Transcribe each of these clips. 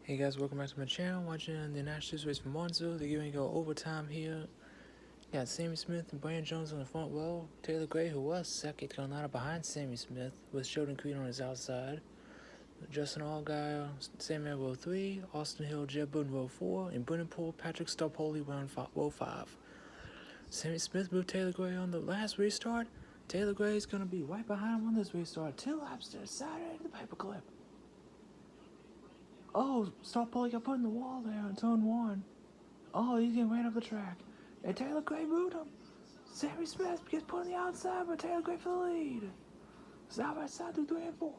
Hey guys, welcome back to my channel. Watching the National race from Martinsville. They're giving go overtime here. Got Sammy Smith and Brandon Jones on the front row. Taylor Gray, who was second, coming out behind Sammy Smith, with Sheldon Creed on his outside. Justin Allgaier, Samuel row 3, Austin Hill, Jeb Booden row 4, and Brennan Poole, Patrick Starpoli row 5. Sammy Smith moved Taylor Gray on the last restart. Taylor Gray is going to be right behind him on this restart. 2 laps to the side of the paperclip. Oh, Starpoli got put in the wall there on turn 1. Oh, he's getting ran up the track. And Taylor Gray moved him. Sammy Smith gets put on the outside, but Taylor Gray for the lead. Side by side through 3 and 4.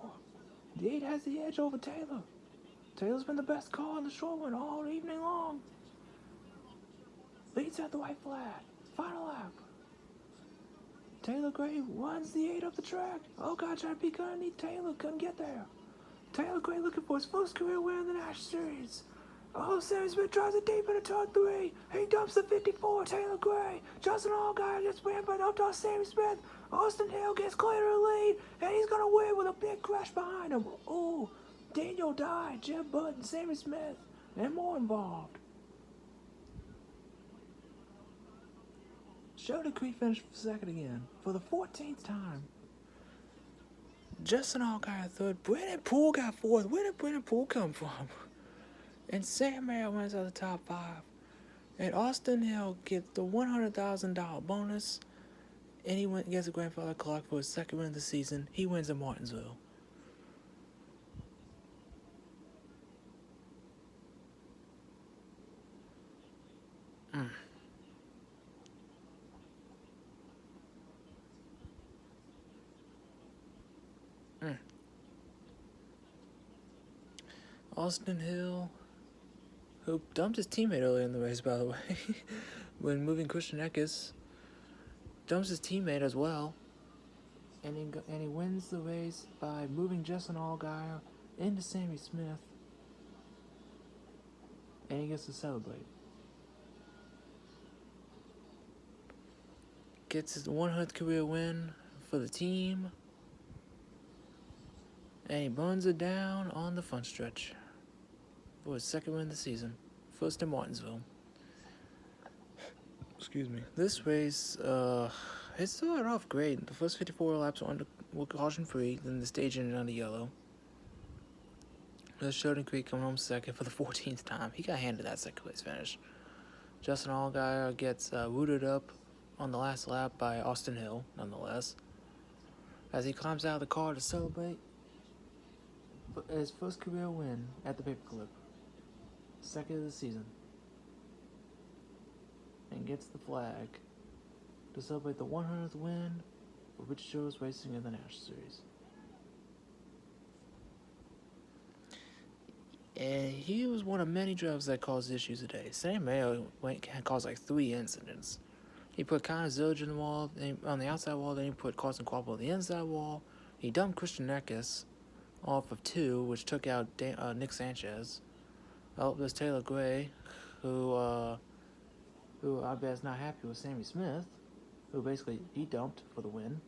The 8 has the edge over Taylor. Taylor's been the best car on the short one all evening long. Leads at the white flag. Final lap. Taylor Gray runs the 8 up the track. Oh God, trying to peek underneath Taylor. Couldn't get there. Taylor Gray looking for his first career win in the National Series. Oh, Sammy Smith drives it deep into turn 3. He dumps the 54, Taylor Gray. Justin Allgaier gets ran by up to Sammy Smith. Austin Hill gets clear to the lead, and he's going to win with a big crash behind him. Oh, Daniel Dye, Jeb Button, Sammy Smith, and more involved. Sheldon Creed finished second again for the 14th time. Justin Allgaier third. Brennan Poole got fourth. Where did Brennan Poole come from? And Sam Merrill wins out of the top 5. And Austin Hill gets the $100,000 bonus. And he gets a grandfather clock for his second win of the season. He wins at Martinsville. Austin Hill, who dumped his teammate earlier in the race, by the way, when moving Christian Eckes, dumps his teammate as well, and he wins the race by moving Justin Allgaier into Sammy Smith, and he gets to celebrate. Gets his 100th career win for the team, and he burns it down on the front stretch for his second win of the season, first in Martinsville. Excuse me. This race, it started off great. The first 54 laps were caution-free, then the stage ended on the yellow. Sheldon Creed coming home second for the 14th time. He got handed that second place finish. Justin Allgaier gets rooted up on the last lap by Austin Hill, nonetheless, as he climbs out of the car to celebrate his first career win at the paperclip, second of the season, and gets the flag to celebrate the 100th win for Rich Joe's Racing in the National Series. And he was one of many drivers that caused issues today. Sam Mayo caused like 3 incidents. He put Connor Zilge in the wall, on the outside wall, then he put Carson Quapple on the inside wall. He dumped Christian Eckes off of 2, which took out Nick Sanchez. Oh, there's Taylor Gray, who I bet is not happy with Sammy Smith, who basically he dumped for the win.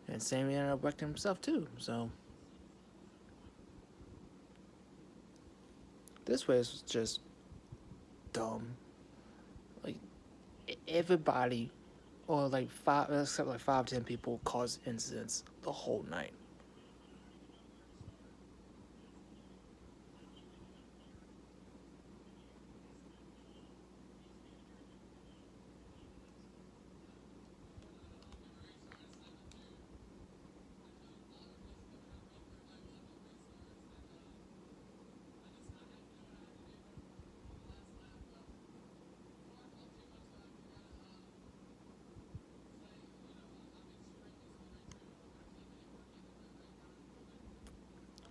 And Sammy ended up wrecking himself too, so this race was just dumb. Like, everybody, or like 5-10 people caused incidents the whole night.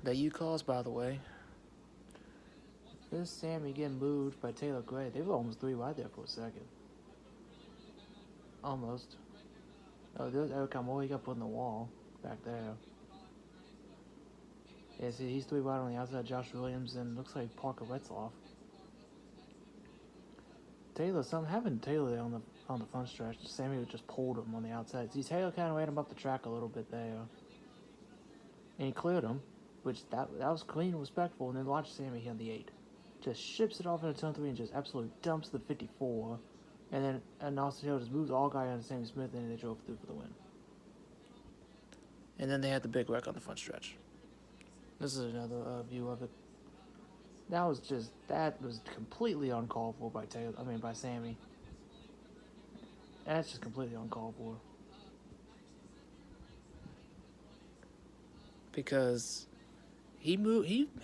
That you caused, by the way. This Sammy getting moved by Taylor Gray. They were almost 3 wide there for a second. Almost. Oh, there's Eric Moore. He got put in the wall back there. Yeah, see, he's 3 wide on the outside. Josh Williams and looks like Parker Retzloff. Taylor, something happened to Taylor on the front stretch. Sammy just pulled him on the outside. See, Taylor kind of ran him up the track a little bit there, and he cleared him. which that was clean and respectful. And then watch Sammy hit the 8. Just ships it off into turn 3 and just absolutely dumps the 54. And then Austin Hill just moves all guy on Sammy Smith and they drove through for the win. And then they had the big wreck on the front stretch. This is another view of it. That was completely uncalled for by Sammy. That's just completely uncalled for. Because he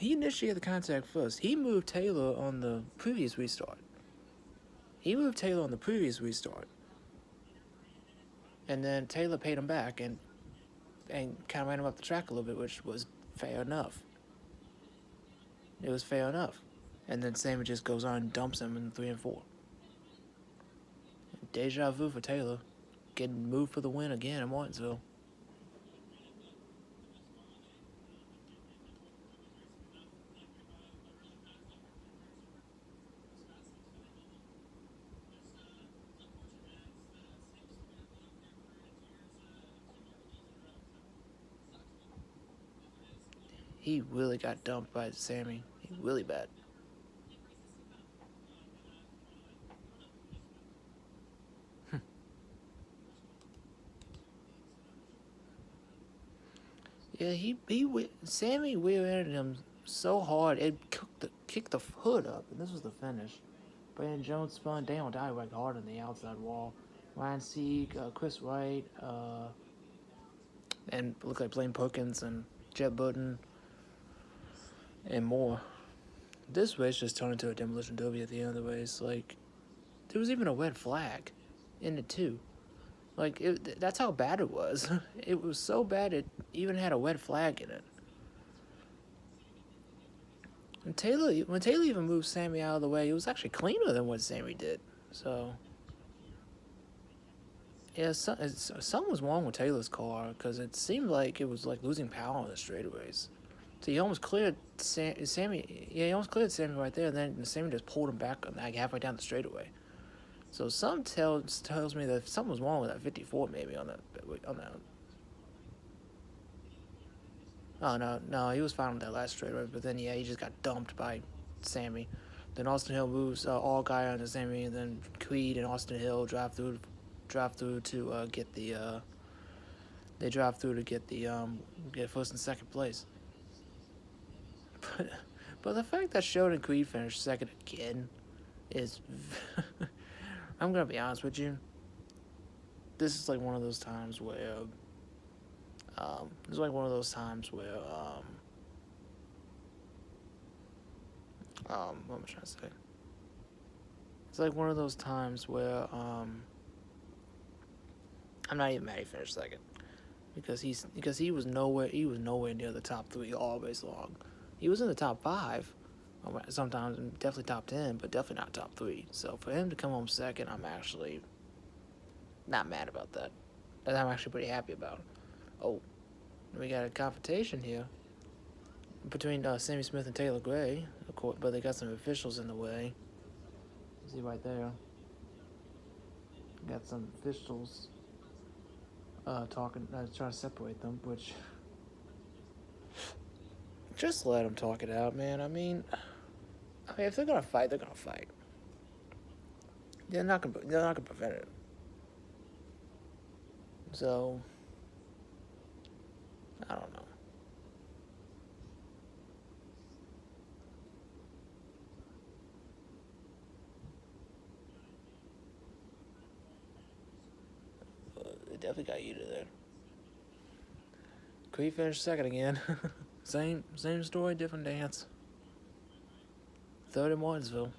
initiated the contact first. He moved Taylor on the previous restart. And then Taylor paid him back and kind of ran him up the track a little bit, which was fair enough. It was fair enough. And then Sammy just goes on and dumps him in 3 and 4. Deja vu for Taylor. Getting moved for the win again in Martinsville. He really got dumped by Sammy. He really bad. Yeah, Sammy rear-ended him so hard it kicked the hood up, and this was the finish. Brandon Jones spun down, direct hard on the outside wall. Ryan Sieg, Chris Wright, and looked like Blaine Perkins and Jet Button, and more. This race just turned into a demolition derby at the end of the race. Like, there was even a red flag in it too. Like, that's how bad it was. It was so bad it even had a red flag in it. And when Taylor even moved Sammy out of the way, it was actually cleaner than what Sammy did. So, yeah, something was wrong with Taylor's car because it seemed like it was like losing power on the straightaways. So he almost cleared Sammy. Yeah, he almost cleared Sammy right there, and then Sammy just pulled him back like halfway down the straightaway. So some tells me that something was wrong with that 54 maybe on that. Oh no, he was fine with that last straightaway, but then he just got dumped by Sammy. Then Austin Hill moves all guy onto Sammy, and then Creed and Austin Hill drive through to get the. They drive through to get first and second place. But the fact that Sheldon Creed finished second again is. I'm gonna be honest with you. This is like one of those times where. What am I trying to say? It's like one of those times where I'm not even mad he finished second, because he was nowhere near the top 3 all race long. He was in the top 5, sometimes definitely top 10, but definitely not top 3. So for him to come home second, I'm actually not mad about that. That I'm actually pretty happy about. Oh, we got a confrontation here between Sammy Smith and Taylor Gray, but they got some officials in the way. See right there. Got some officials trying to separate them, which just let them talk it out, man. I mean, if they're gonna fight, they're gonna fight. They're not gonna prevent it. So, I don't know. It definitely got heated there. Creed finished second again. Same story, different dance. Third in Martinsville.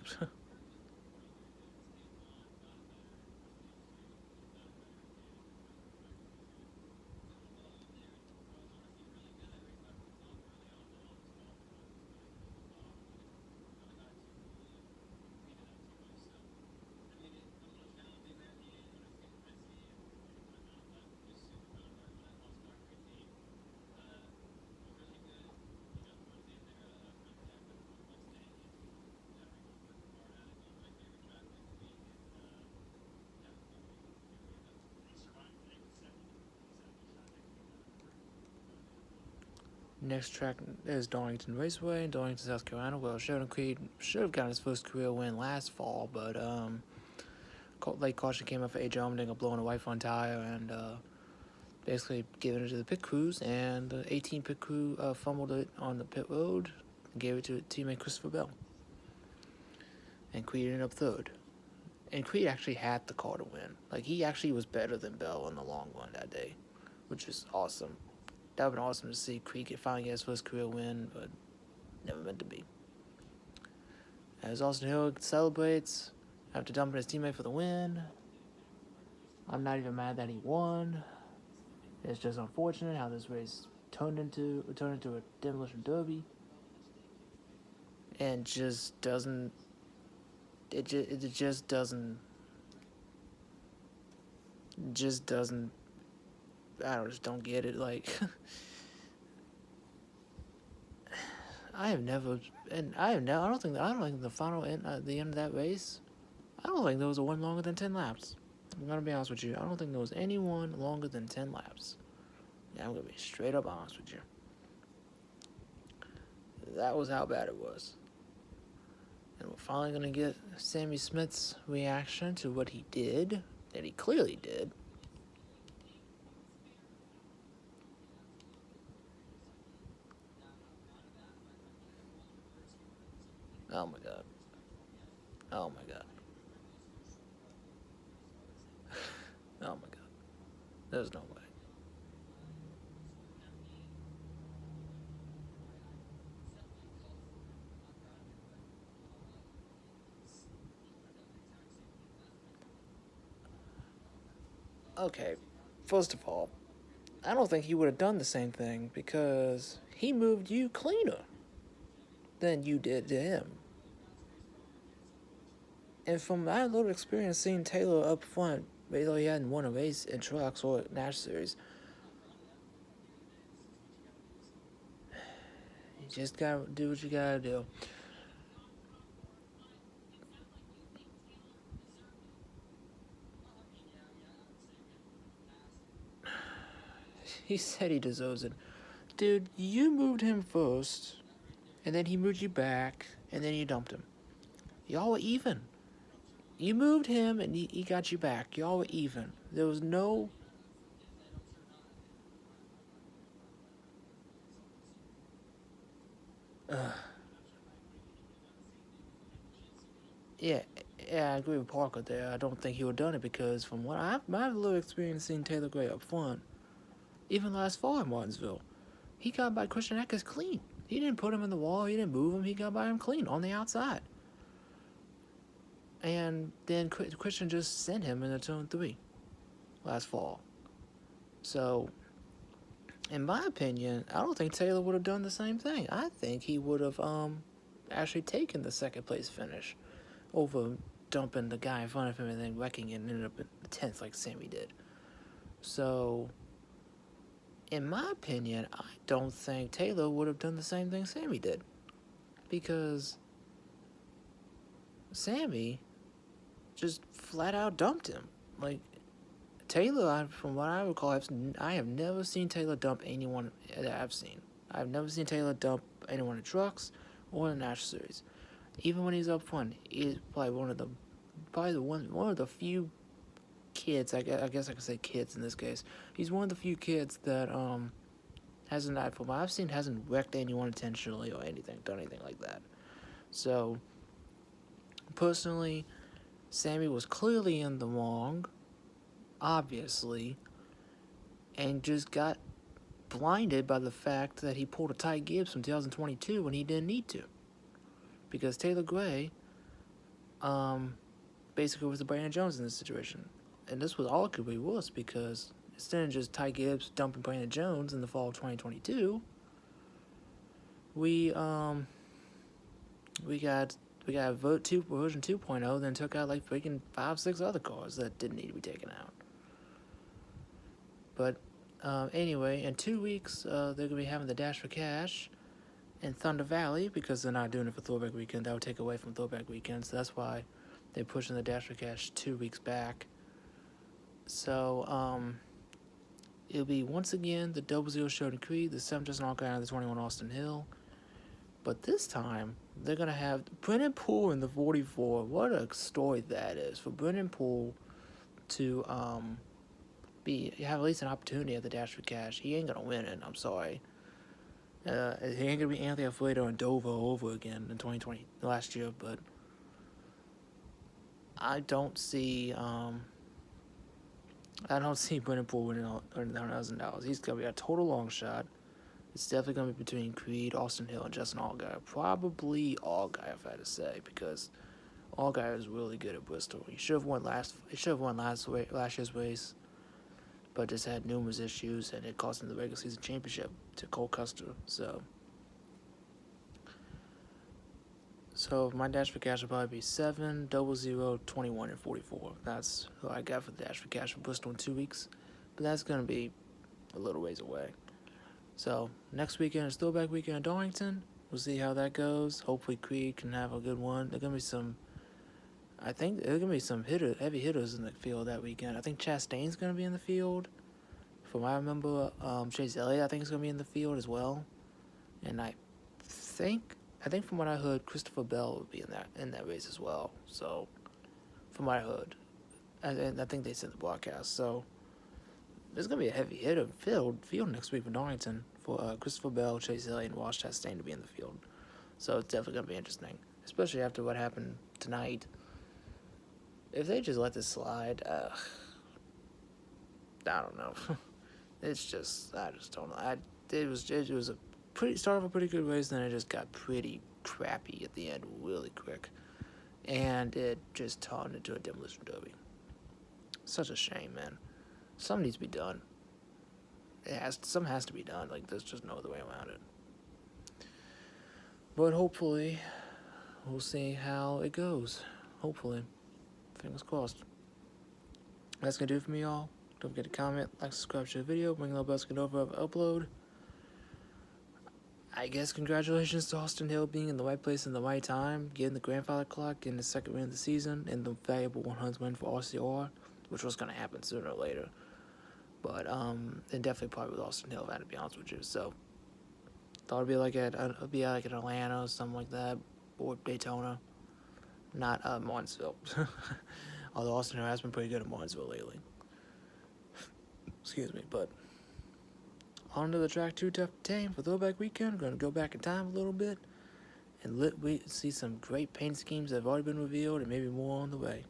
Next track is Darlington Raceway in Darlington, South Carolina. Well, Sheldon Creed should have gotten his first career win last fall, but late caution came up for AJ Allmendinger blowing a white front tire and basically giving it to the pit crews, and the 18 pit crew fumbled it on the pit road and gave it to teammate Christopher Bell. And Creed ended up third. And Creed actually had the car to win. Like, he actually was better than Bell in the long run that day, which is awesome. That would have been awesome to see Creed finally get his first career win, but never meant to be. As Austin Hill celebrates after dumping his teammate for the win. I'm not even mad that he won. It's just unfortunate how this race turned into a demolition derby, and just doesn't. It just doesn't. I just don't get it. Like, I don't think the final end, the end of that race, I don't think there was a one longer than 10 laps. I'm gonna be honest with you. I don't think there was anyone longer than 10 laps. Yeah, I'm gonna be straight up honest with you. That was how bad it was. And we're finally gonna get Sammy Smith's reaction to what he did, that he clearly did. Oh my god. Oh my god. Oh my god. There's no way. Okay, first of all, I don't think he would have done the same thing because he moved you cleaner than you did to him. And from my little experience seeing Taylor up front, though he hadn't won a race in trucks or Nash Series, you just gotta do what you gotta do. He said he deserves it. Dude, you moved him first, and then he moved you back, and then you dumped him. Y'all were even. You moved him, and he got you back. Y'all were even. There was no... Yeah, I agree with Parker there. I don't think he would have done it because from what my little experience seeing Taylor Gray up front, even last fall in Martinsville, he got by Christian Eckes clean. He didn't put him in the wall. He didn't move him. He got by him clean on the outside. And then Christian just sent him into turn 3 last fall. So, in my opinion, I don't think Taylor would have done the same thing. I think he would have actually taken the second place finish over dumping the guy in front of him and then wrecking it and ended up in 10th like Sammy did. So, in my opinion, I don't think Taylor would have done the same thing Sammy did. Because Sammy just flat out dumped him. Like, Taylor, from what I recall, I have never seen Taylor dump anyone that I've seen. I've never seen Taylor dump anyone in trucks or in the Nash Series. Even when he's up front, he's probably one of the few kids. I guess I could say kids in this case. He's one of the few kids that hasn't, from what I've seen, hasn't wrecked anyone intentionally or done anything like that. So, personally, Sammy was clearly in the wrong, obviously, and just got blinded by the fact that he pulled a Ty Gibbs from 2022 when he didn't need to. Because Taylor Gray basically was the Brandon Jones in this situation. And this was all it could be worse because instead of just Ty Gibbs dumping Brandon Jones in the fall of 2022, we got version 2.0, then took out like freaking 5-6 other cars that didn't need to be taken out. But anyway, in 2 weeks, they're going to be having the Dash for Cash in Thunder Valley because they're not doing it for Throwback Weekend. That would take away from Throwback Weekend, so that's why they're pushing the Dash for Cash 2 weeks back. So, It'll be once again the 00 Sheldon Creed, the 7 Justin Allgaier, and the 21 Austin Hill. But this time, they're going to have Brennan Poole in the 44. What a story that is for Brennan Poole to have at least an opportunity at the Dash for Cash. He ain't going to win it, I'm sorry. He ain't going to be Anthony Alfredo and Dover over again in 2020, last year, but I don't see Brennan Poole winning $100,000. He's going to be a total long shot. It's definitely going to be between Creed, Austin Hill, and Justin Allgaier. Probably Allgaier, if I had to say, because Allgaier is really good at Bristol. He should have won last year's race, but just had numerous issues, and it cost him the regular season championship to Cole Custer. So my Dash for Cash will probably be 7, 00, 21, and 44. That's who I got for the Dash for Cash for Bristol in 2 weeks, but that's going to be a little ways away. So next weekend is Throwback Weekend in Darlington. We'll see how that goes. Hopefully Creed can have a good one. There's gonna be some heavy hitters in the field that weekend. I think Chastain's gonna be in the field. From what I remember, Chase Elliott I think is gonna be in the field as well. And I think from what I heard, Christopher Bell would be in that race as well. So from what I heard, I think they said the broadcast. So there's going to be a heavy hitter field next week for Darlington for Christopher Bell, Chase Elliott, and Wash Chastain to be in the field. So it's definitely going to be interesting, especially after what happened tonight. If they just let this slide, I don't know. I just don't know. It was a start of a pretty good race, then it just got pretty crappy at the end really quick. And it just turned into a demolition derby. Such a shame, man. Something needs to be done. Something has to be done. Like, there's just no other way around it. But hopefully, we'll see how it goes. Hopefully. Fingers crossed. That's going to do it for me, y'all. Don't forget to comment, like, subscribe to the video, ring the bell, get over upload. I guess congratulations to Austin Hill being in the right place in the right time, getting the grandfather clock in the second win of the season, and the valuable 100 win for RCR, which was going to happen sooner or later. But it definitely probably with Austin Hill, if I had to be honest with you. So thought it'd be like at Atlanta or something like that, or Daytona, not Martinsville. Although Austin Hill has been pretty good at Martinsville lately. Excuse me, but on to the track Too Tough to Tame for Throwback Weekend. We're going to go back in time a little bit and see some great paint schemes that have already been revealed and maybe more on the way.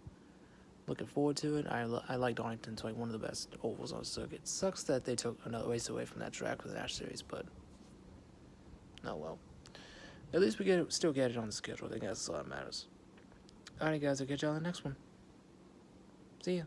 Looking forward to it. I like Darlington. It's like one of the best ovals on the circuit. Sucks that they took another race away from that track for the Nash Series, but oh well. At least we still get it on the schedule. I think that's all that matters. Alright guys, I'll catch y'all in the next one. See ya.